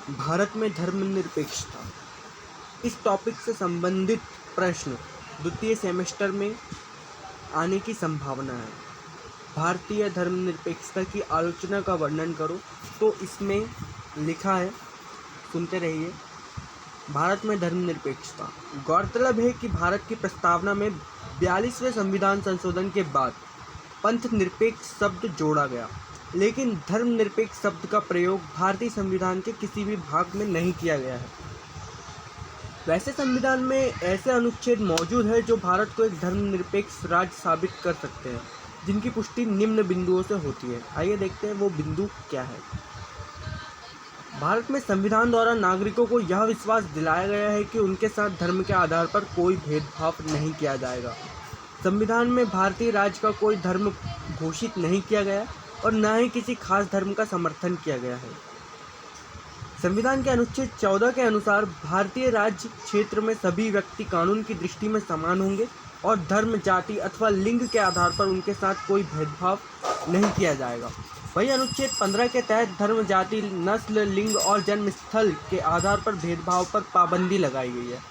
भारत में धर्मनिरपेक्षता, इस टॉपिक से संबंधित प्रश्न द्वितीय सेमेस्टर में आने की संभावना है। भारतीय धर्मनिरपेक्षता की आलोचना का वर्णन करो, तो इसमें लिखा है, सुनते रहिए। भारत में धर्मनिरपेक्षता। गौरतलब है कि भारत की प्रस्तावना में 42वें संविधान संशोधन के बाद पंथ निरपेक्ष शब्द जोड़ा गया, लेकिन धर्मनिरपेक्ष शब्द का प्रयोग भारतीय संविधान के किसी भी भाग में नहीं किया गया है। वैसे संविधान में ऐसे अनुच्छेद मौजूद हैं जो भारत को एक धर्मनिरपेक्ष राज्य साबित कर सकते हैं, जिनकी पुष्टि निम्न बिंदुओं से होती है। आइए देखते हैं वो बिंदु क्या है। भारत में संविधान द्वारा नागरिकों को यह विश्वास दिलाया गया है कि उनके साथ धर्म के आधार पर कोई भेदभाव नहीं किया जाएगा। संविधान में भारतीय राज्य का कोई धर्म घोषित नहीं किया गया और न ही किसी खास धर्म का समर्थन किया गया है। संविधान के अनुच्छेद 14 के अनुसार भारतीय राज्य क्षेत्र में सभी व्यक्ति कानून की दृष्टि में समान होंगे और धर्म, जाति अथवा लिंग के आधार पर उनके साथ कोई भेदभाव नहीं किया जाएगा। वही अनुच्छेद 15 के तहत धर्म, जाति, नस्ल, लिंग और जन्म स्थल के आधार पर भेदभाव पर पाबंदी लगाई गई है,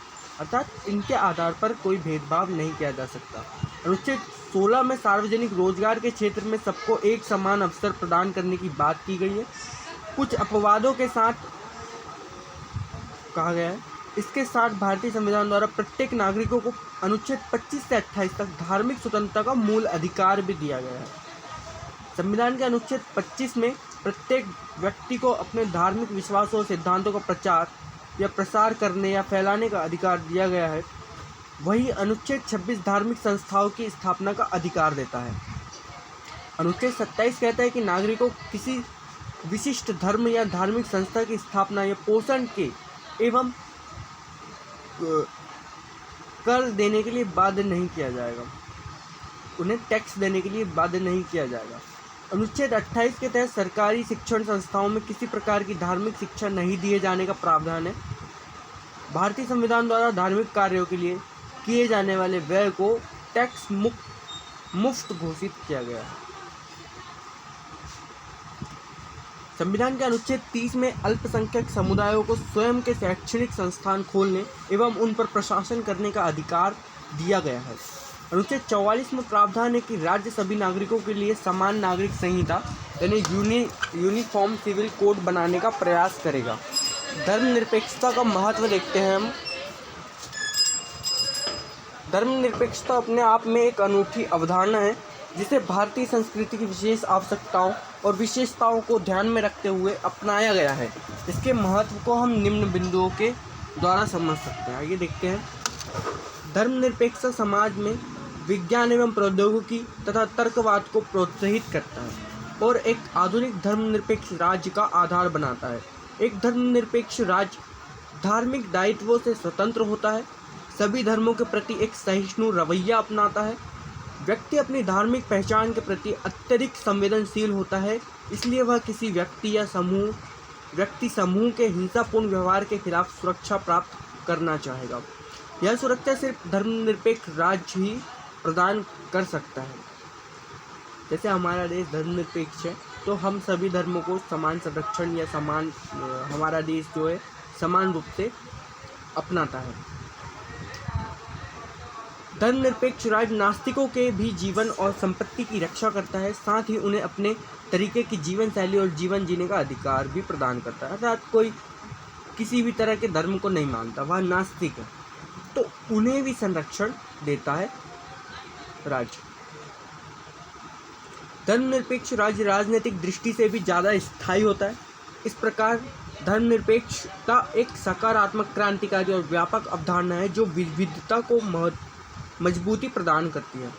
अर्थात इनके आधार पर कोई भेदभाव नहीं किया जा सकता। अनुच्छेद 16 में सार्वजनिक रोजगार के क्षेत्र में सबको एक समान अवसर प्रदान करने की बात की गई है। कुछ अपवादों के साथ कहा गया है। इसके साथ भारतीय संविधान द्वारा प्रत्येक नागरिकों को अनुच्छेद 25 से 28 तक धार्मिक स्वतंत्रता का मूल अधिकार भी दिया गया है। संविधान के अनुच्छेद 25 में प्रत्येक व्यक्ति को अपने धार्मिक विश्वासों और सिद्धांतों का प्रचार या प्रसार करने या फैलाने का अधिकार दिया गया है। वही अनुच्छेद 26 धार्मिक संस्थाओं की स्थापना का अधिकार देता है। अनुच्छेद 27 कहता है कि नागरिकों को किसी विशिष्ट धर्म या धार्मिक संस्था की स्थापना या पोषण के एवं कर देने के लिए बाध्य नहीं किया जाएगा, उन्हें टैक्स देने के लिए बाध्य नहीं किया जाएगा। अनुच्छेद 28 के तहत सरकारी शिक्षण संस्थाओं में किसी प्रकार की धार्मिक शिक्षा नहीं दिए जाने का प्रावधान है। भारतीय संविधान द्वारा धार्मिक कार्यों के लिए किए जाने वाले व्यय को टैक्स मुफ्त घोषित किया गया है। संविधान के अनुच्छेद 30 में अल्पसंख्यक समुदायों को स्वयं के शैक्षणिक संस्थान खोलने एवं उन पर प्रशासन करने का अधिकार दिया गया है। अनुच्छेद 44 में प्रावधान है कि राज्य सभी नागरिकों के लिए समान नागरिक संहिता यानी यूनिफॉर्म सिविल कोड बनाने का प्रयास करेगा। धर्मनिरपेक्षता का महत्व देखते हैं हम। धर्मनिरपेक्षता अपने आप में एक अनूठी अवधारणा है, जिसे भारतीय संस्कृति की विशेष आवश्यकताओं और विशेषताओं को ध्यान में रखते हुए अपनाया गया है। इसके महत्व को हम निम्न बिंदुओं के द्वारा समझ सकते हैं। आइए देखते हैं। धर्मनिरपेक्षता समाज में विज्ञान एवं प्रौद्योगिकी तथा तर्कवाद को प्रोत्साहित करता है और एक आधुनिक धर्मनिरपेक्ष राज्य का आधार बनाता है। एक धर्मनिरपेक्ष राज्य धार्मिक दायित्वों से स्वतंत्र होता है, सभी धर्मों के प्रति एक सहिष्णु रवैया अपनाता है, व्यक्ति अपनी धार्मिक पहचान के प्रति अत्यधिक संवेदनशील होता है, इसलिए वह किसी व्यक्ति समूह के हिंसापूर्ण व्यवहार के खिलाफ सुरक्षा प्राप्त करना चाहेगा। यह सुरक्षा सिर्फ धर्मनिरपेक्ष राज्य ही प्रदान कर सकता है। जैसे हमारा देश धर्मनिरपेक्ष है, तो हम सभी धर्मों को समान संरक्षण या समान हमारा देश जो है समान रूप से अपनाता है। धर्मनिरपेक्ष राज्य नास्तिकों के भी जीवन और संपत्ति की रक्षा करता है, साथ ही उन्हें अपने तरीके की जीवन शैली और जीवन जीने का अधिकार भी प्रदान करता है। अर्थात कोई किसी भी तरह के धर्म को नहीं मानता, वह नास्तिक है, तो उन्हें भी संरक्षण देता है राज्य। धर्मनिरपेक्ष राज्य राजनीतिक दृष्टि से भी ज़्यादा स्थायी होता है। इस प्रकार धर्मनिरपेक्षता एक सकारात्मक, क्रांतिकारी और व्यापक अवधारणा है जो विविधता को मजबूती प्रदान करती है।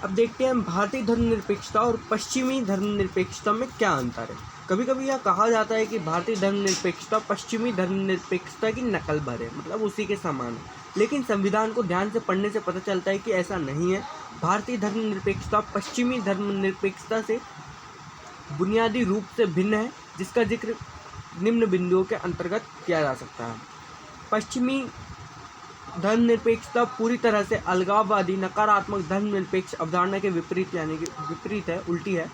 अब देखते हैं भारतीय धर्मनिरपेक्षता और पश्चिमी धर्मनिरपेक्षता में क्या अंतर है। कभी कभी यह कहा जाता है कि भारतीय धर्मनिरपेक्षता पश्चिमी धर्मनिरपेक्षता की नकल भर है, मतलब उसी के समान है, लेकिन संविधान को ध्यान से पढ़ने से पता चलता है कि ऐसा नहीं है। भारतीय धर्मनिरपेक्षता पश्चिमी धर्मनिरपेक्षता से बुनियादी रूप से भिन्न है, जिसका जिक्र निम्न बिंदुओं के अंतर्गत किया जा सकता है। पश्चिमी धर्मनिरपेक्षता पूरी तरह से अलगाववादी, नकारात्मक धर्मनिरपेक्ष अवधारणा के विपरीत यानी कि विपरीत है, उल्टी है।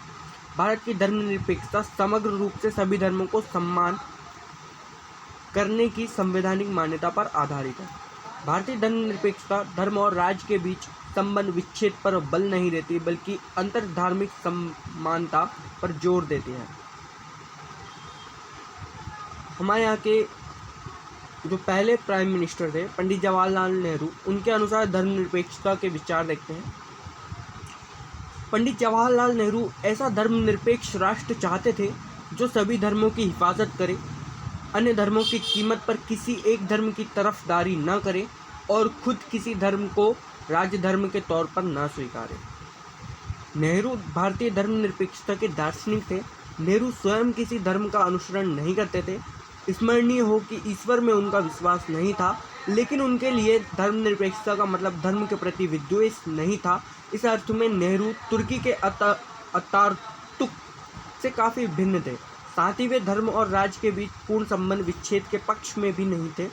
भारत की धर्मनिरपेक्षता समग्र रूप से सभी धर्मों को सम्मान करने की संवैधानिक मान्यता पर आधारित है। भारतीय धर्मनिरपेक्षता धर्म और राज्य के बीच संबंध विच्छेद पर बल नहीं देती, बल्कि अंतर्धार्मिक समानता पर जोर देती है। हमारे यहाँ के जो पहले प्राइम मिनिस्टर थे पंडित जवाहरलाल नेहरू, उनके अनुसार धर्मनिरपेक्षता के विचार देखते हैं। पंडित जवाहरलाल नेहरू ऐसा धर्मनिरपेक्ष राष्ट्र चाहते थे जो सभी धर्मों की हिफाजत करे, अन्य धर्मों की कीमत पर किसी एक धर्म की तरफदारी न करे और खुद किसी धर्म को राज्य धर्म के तौर पर न स्वीकारे। नेहरू भारतीय धर्मनिरपेक्षता के दार्शनिक थे। नेहरू स्वयं किसी धर्म का अनुसरण नहीं करते थे। स्मरणीय हो कि ईश्वर में उनका विश्वास नहीं था, लेकिन उनके लिए धर्मनिरपेक्षता का मतलब धर्म के प्रति विद्वेष नहीं था। इस अर्थ में नेहरू तुर्की के अतातुर्क से काफ़ी भिन्न थे। साथ ही वे धर्म और राज्य के बीच पूर्ण संबंध विच्छेद के पक्ष में भी नहीं थे।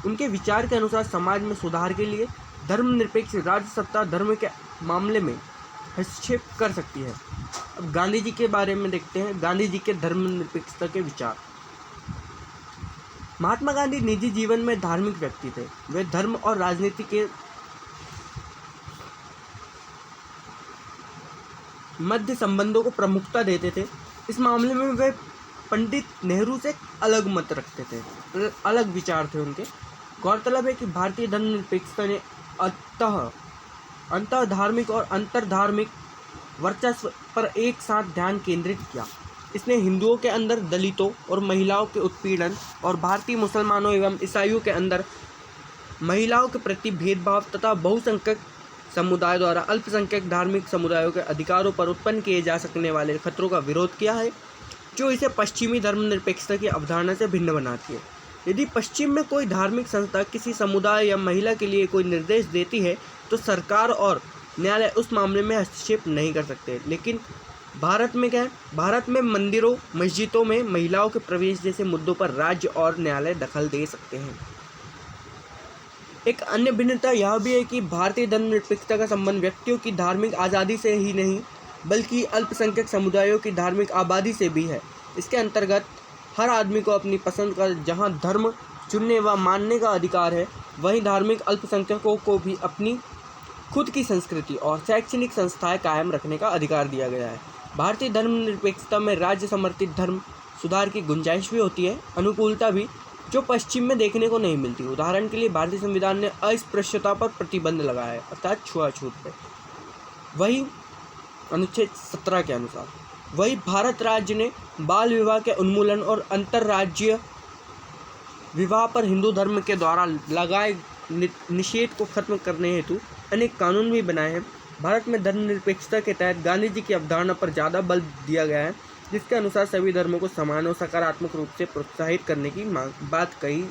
उनके विचार के अनुसार समाज में सुधार के लिए धर्मनिरपेक्ष राज्य सत्ता धर्म के मामले में हस्तक्षेप कर सकती है। अब गांधी जी के बारे में देखते हैं, गांधी जी के धर्मनिरपेक्षता के विचार। महात्मा गांधी निजी जीवन में धार्मिक व्यक्ति थे। वे धर्म और राजनीति के मध्य संबंधों को प्रमुखता देते थे। इस मामले में वे पंडित नेहरू से अलग मत रखते थे, अलग विचार थे उनके। गौरतलब है कि भारतीय धर्मनिरपेक्षता ने अंतः धार्मिक और अंतर्धार्मिक वर्चस्व पर एक साथ ध्यान केंद्रित किया। इसने हिंदुओं के अंदर दलितों और महिलाओं के उत्पीड़न और भारतीय मुसलमानों एवं ईसाइयों के अंदर महिलाओं के प्रति भेदभाव तथा बहुसंख्यक समुदाय द्वारा अल्पसंख्यक धार्मिक समुदायों के अधिकारों पर उत्पन्न किए जा सकने वाले खतरों का विरोध किया है, जो इसे पश्चिमी धर्मनिरपेक्षता की अवधारणा से भिन्न बनाती है। यदि पश्चिम में कोई धार्मिक संस्था किसी समुदाय या महिला के लिए कोई निर्देश देती है तो सरकार और न्यायालय उस मामले में हस्तक्षेप नहीं कर सकते। लेकिन भारत में क्या है, भारत में मंदिरों मस्जिदों में महिलाओं के प्रवेश जैसे मुद्दों पर राज्य और न्यायालय दखल दे सकते हैं। एक अन्य भिन्नता यह भी है कि भारतीय धर्मनिरपेक्षता का संबंध व्यक्तियों की धार्मिक आज़ादी से ही नहीं बल्कि अल्पसंख्यक समुदायों की धार्मिक आबादी से भी है। इसके अंतर्गत हर आदमी को अपनी पसंद का जहां धर्म चुनने व मानने का अधिकार है, वहीं धार्मिक अल्पसंख्यकों को भी अपनी खुद की संस्कृति और शैक्षणिक संस्थाएं कायम रखने का अधिकार दिया गया है। भारतीय धर्मनिरपेक्षता में राज्य समर्थित धर्म सुधार की गुंजाइश भी होती है, अनुकूलता भी, जो पश्चिम में देखने को नहीं मिलती। उदाहरण के लिए भारतीय संविधान ने अस्पृश्यता पर प्रतिबंध लगाया है, अर्थात छुआछूत पर। वही अनुच्छेद 17 के अनुसार वही भारत राज्य ने बाल विवाह के उन्मूलन और अंतर्राज्यीय विवाह पर हिंदू धर्म के द्वारा लगाए निषेध को खत्म करने हेतु अनेक कानून भी बनाए हैं। भारत में धर्मनिरपेक्षता के तहत गांधी जी की अवधारणा पर ज़्यादा बल दिया गया है, जिसके अनुसार सभी धर्मों को समान और सकारात्मक रूप से प्रोत्साहित करने की बात कही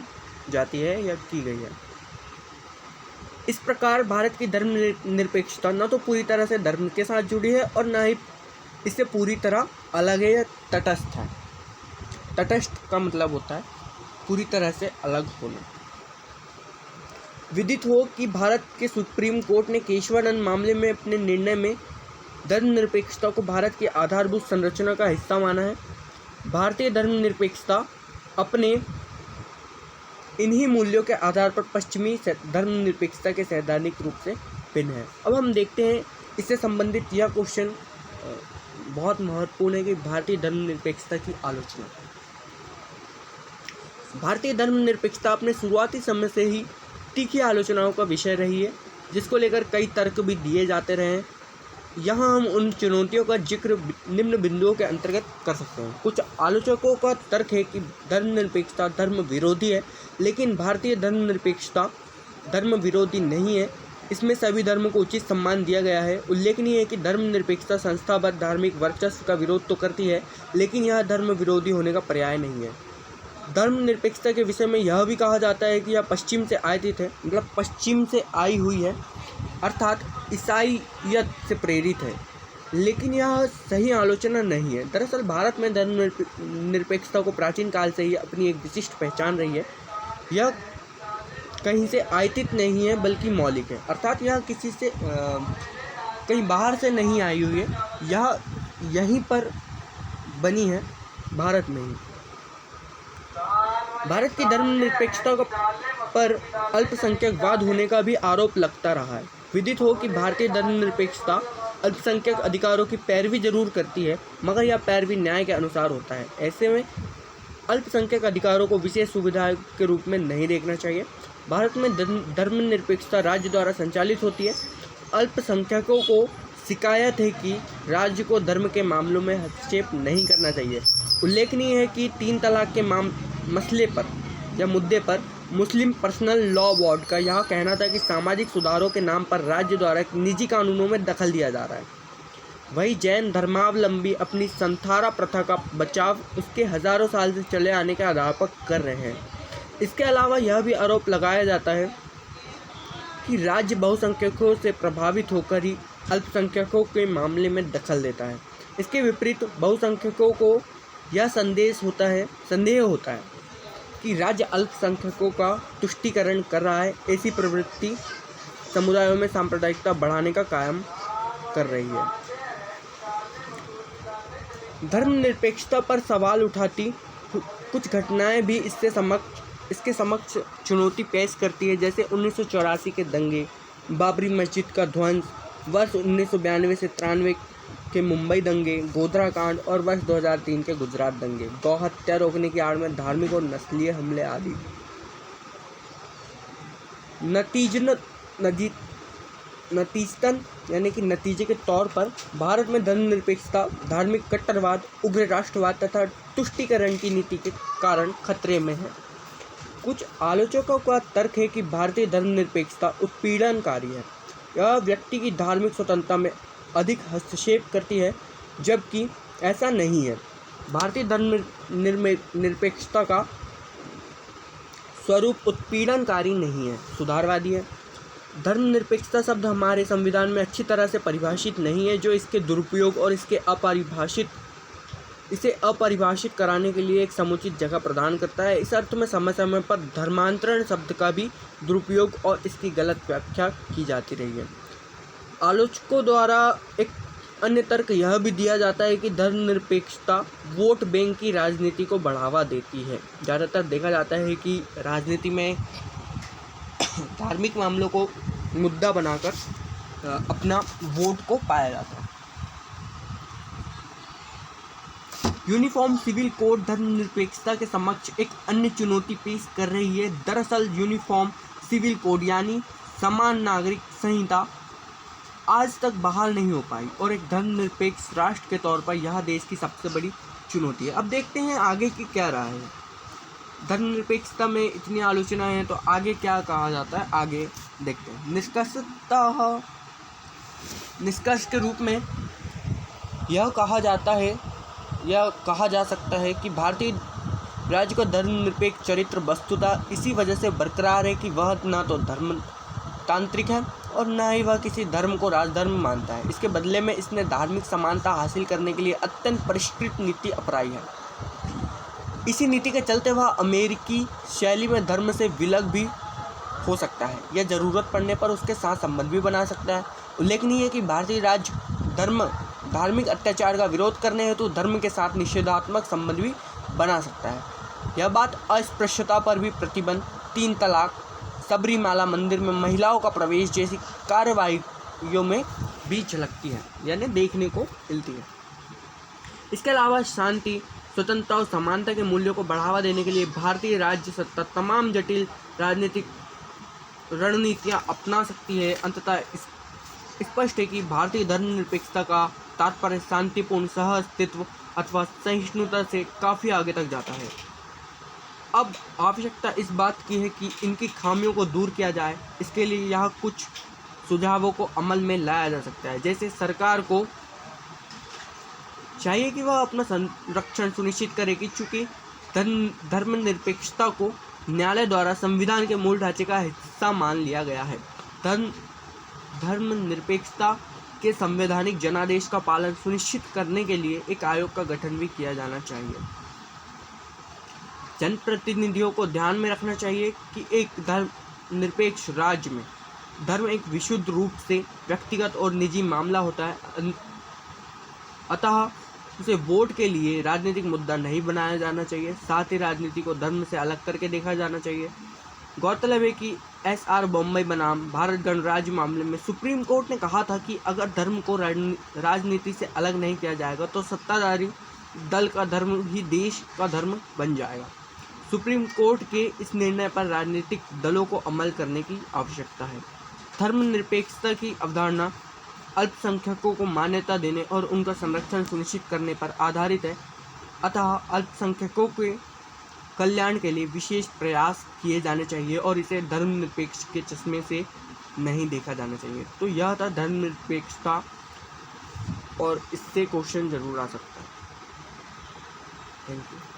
जाती है या की गई है। इस प्रकार भारत की धर्मनिरपेक्षता न तो पूरी तरह से धर्म के साथ जुड़ी है और न ही इससे पूरी तरह अलग है या तटस्थ है। तटस्थ का मतलब होता है पूरी तरह से अलग होना। विदित हो कि भारत के सुप्रीम कोर्ट ने केशवानंद मामले में अपने निर्णय में धर्मनिरपेक्षता को भारत की आधारभूत संरचना का हिस्सा माना है। भारतीय धर्मनिरपेक्षता अपने इन्हीं मूल्यों के आधार पर पश्चिमी धर्मनिरपेक्षता के सैद्धांतिक रूप से भिन्न है। अब हम देखते हैं इससे संबंधित यह क्वेश्चन बहुत महत्वपूर्ण है कि भारतीय धर्मनिरपेक्षता की आलोचना। भारतीय धर्मनिरपेक्षता अपने शुरुआती समय से ही तीखी आलोचनाओं का विषय रही है, जिसको लेकर कई तर्क भी दिए जाते रहे हैं। यहाँ हम उन चुनौतियों का जिक्र निम्न बिंदुओं के अंतर्गत कर सकते हैं। कुछ आलोचकों का तर्क है कि धर्मनिरपेक्षता धर्म विरोधी है, लेकिन भारतीय धर्मनिरपेक्षता धर्म विरोधी नहीं है। इसमें सभी धर्मों को उचित सम्मान दिया गया है। उल्लेखनीय है कि धर्मनिरपेक्षता संस्थाबद्ध धार्मिक वर्चस्व का विरोध तो करती है, लेकिन यह धर्म विरोधी होने का पर्याय नहीं है। धर्मनिरपेक्षता के विषय में यह भी कहा जाता है कि यह पश्चिम से आयातित है, मतलब पश्चिम से आई हुई है, अर्थात ईसाईयत से प्रेरित है, लेकिन यह सही आलोचना नहीं है। दरअसल भारत में धर्मनिरपेक्षता को प्राचीन काल से ही अपनी एक विशिष्ट पहचान रही है। यह कहीं से आयातित नहीं है बल्कि मौलिक है, अर्थात यह किसी से कहीं बाहर से नहीं आई हुई है, यह यहीं पर बनी है भारत में ही। भारत की धर्मनिरपेक्षता पर अल्पसंख्यकवाद होने का भी आरोप लगता रहा है। विदित हो कि भारतीय धर्मनिरपेक्षता अल्पसंख्यक अधिकारों की पैरवी जरूर करती है, मगर यह पैरवी न्याय के अनुसार होता है। ऐसे में अल्पसंख्यक अधिकारों को विशेष सुविधा के रूप में नहीं देखना चाहिए। भारत में धर्मनिरपेक्षता राज्य द्वारा संचालित होती है। अल्पसंख्यकों को शिकायत है कि राज्य को धर्म के मामलों में हस्तक्षेप नहीं करना चाहिए। उल्लेखनीय है कि 3 तलाक के मसले पर या मुद्दे पर मुस्लिम पर्सनल लॉ बोर्ड का यह कहना था कि सामाजिक सुधारों के नाम पर राज्य द्वारा निजी कानूनों में दखल दिया जा रहा है। वही जैन धर्मावलंबी अपनी संथारा प्रथा का बचाव उसके हजारों साल से चले आने के आधार पर कर रहे हैं। इसके अलावा यह भी आरोप लगाया जाता है कि राज्य बहुसंख्यकों से प्रभावित होकर ही अल्पसंख्यकों के मामले में दखल देता है। इसके विपरीत बहुसंख्यकों को यह संदेह होता है कि राज्य अल्पसंख्यकों का तुष्टीकरण कर रहा है। ऐसी प्रवृत्ति समुदायों में सांप्रदायिकता बढ़ाने का काम कर रही है। धर्मनिरपेक्षता पर सवाल उठाती कुछ घटनाएं भी इसके समक्ष चुनौती पेश करती है, जैसे 1984 के दंगे, बाबरी मस्जिद का ध्वंस, वर्ष 1992 से 93 के मुंबई दंगे, गोधरा कांड और वर्ष 2003 के गुजरात दंगे, गौ हत्या रोकने की आड़ में धार्मिक और नस्लीय हमले आदि। नतीजतन यानी कि नतीजे के तौर पर भारत में धर्मनिरपेक्षता धार्मिक कट्टरवाद, उग्र राष्ट्रवाद तथा तुष्टीकरण की नीति के कारण खतरे में है। कुछ आलोचकों का तर्क है कि भारतीय धर्मनिरपेक्षता उत्पीड़नकारी है। यह व्यक्ति की धार्मिक स्वतंत्रता में अधिक हस्तक्षेप करती है, जबकि ऐसा नहीं है। भारतीय धर्मनिरपेक्षता का स्वरूप उत्पीड़नकारी नहीं है, सुधारवादी है। धर्मनिरपेक्षता शब्द हमारे संविधान में अच्छी तरह से परिभाषित नहीं है, जो इसके दुरुपयोग और इसे अपरिभाषित कराने के लिए एक समुचित जगह प्रदान करता है। इस अर्थ में समय समय पर धर्मांतरण शब्द का भी दुरुपयोग और इसकी गलत व्याख्या की जाती रही है। आलोचकों द्वारा एक अन्य तर्क यह भी दिया जाता है कि धर्मनिरपेक्षता वोट बैंक की राजनीति को बढ़ावा देती है। ज़्यादातर देखा जाता है कि राजनीति में धार्मिक मामलों को मुद्दा बनाकर अपना वोट को पाया जाता है। यूनिफॉर्म सिविल कोड धर्मनिरपेक्षता के समक्ष एक अन्य चुनौती पेश कर रही है। दरअसल यूनिफॉर्म सिविल कोड यानी समान नागरिक संहिता आज तक बहाल नहीं हो पाई और एक धर्मनिरपेक्ष राष्ट्र के तौर पर यह देश की सबसे बड़ी चुनौती है। अब देखते हैं आगे की क्या राय है। धर्मनिरपेक्षता में इतनी आलोचना है तो आगे क्या कहा जाता है, आगे देखते हैं। निष्कर्ष के रूप में यह कहा जा सकता है कि भारतीय राज्य का धर्मनिरपेक्ष चरित्र वस्तुतः इसी वजह से बरकरार है कि वह न तो धर्मतांत्रिक है और न ही वह किसी धर्म को राजधर्म मानता है। इसके बदले में इसने धार्मिक समानता हासिल करने के लिए अत्यंत परिष्कृत नीति अपनाई है। इसी नीति के चलते वह अमेरिकी शैली में धर्म से विलग भी हो सकता है या ज़रूरत पड़ने पर उसके साथ संबंध भी बना सकता है। उल्लेखनीय है कि भारतीय राज्य धार्मिक अत्याचार का विरोध करने हेतु धर्म के साथ निषेधात्मक संबंध भी बना सकता है। यह बात अस्पृश्यता पर भी प्रतिबंध, 3 तलाक, सबरीमाला मंदिर में महिलाओं का प्रवेश जैसी कार्रवाइयों में भी झलकती है, यानी देखने को मिलती है। इसके अलावा शांति, स्वतंत्रता और समानता के मूल्यों को बढ़ावा देने के लिए भारतीय राज्य सत्ता तमाम जटिल राजनीतिक रणनीतियां अपना सकती है। अंततः स्पष्ट है कि भारतीय धर्मनिरपेक्षता का तात्पर्य शांतिपूर्ण सहअस्तित्व अथवा सहिष्णुता से काफ़ी आगे तक जाता है। अब आवश्यकता इस बात की है कि इनकी खामियों को दूर किया जाए। इसके लिए यहाँ कुछ सुझावों को अमल में लाया जा सकता है। जैसे सरकार को चाहिए कि वह अपना संरक्षण सुनिश्चित करे कि चूँकि धर्मनिरपेक्षता को न्यायालय द्वारा संविधान के मूल ढांचे का हिस्सा मान लिया गया है, धर्मनिरपेक्षता के संवैधानिक जनादेश का पालन सुनिश्चित करने के लिए एक आयोग का गठन भी किया जाना चाहिए। जनप्रतिनिधियों को ध्यान में रखना चाहिए कि एक धर्मनिरपेक्ष राज्य में धर्म एक विशुद्ध रूप से व्यक्तिगत और निजी मामला होता है। अतः उसे वोट के लिए राजनीतिक मुद्दा नहीं बनाया जाना चाहिए। साथ ही राजनीति को धर्म से अलग करके देखा जाना चाहिए। गौरतलब है कि SR बॉम्बे बनाम भारत गणराज्य मामले में सुप्रीम कोर्ट ने कहा था कि अगर धर्म को राजनीति से अलग नहीं किया जाएगा तो सत्ताधारी दल का धर्म ही देश का धर्म बन जाएगा। सुप्रीम कोर्ट के इस निर्णय पर राजनीतिक दलों को अमल करने की आवश्यकता है। धर्मनिरपेक्षता की अवधारणा अल्पसंख्यकों को मान्यता देने और उनका संरक्षण सुनिश्चित करने पर आधारित है, अतः अल्पसंख्यकों के कल्याण के लिए विशेष प्रयास किए जाने चाहिए और इसे धर्मनिरपेक्ष के चश्मे से नहीं देखा जाना चाहिए। तो यह था धर्मनिरपेक्षता, और इससे क्वेश्चन जरूर आ सकता है। Thank you.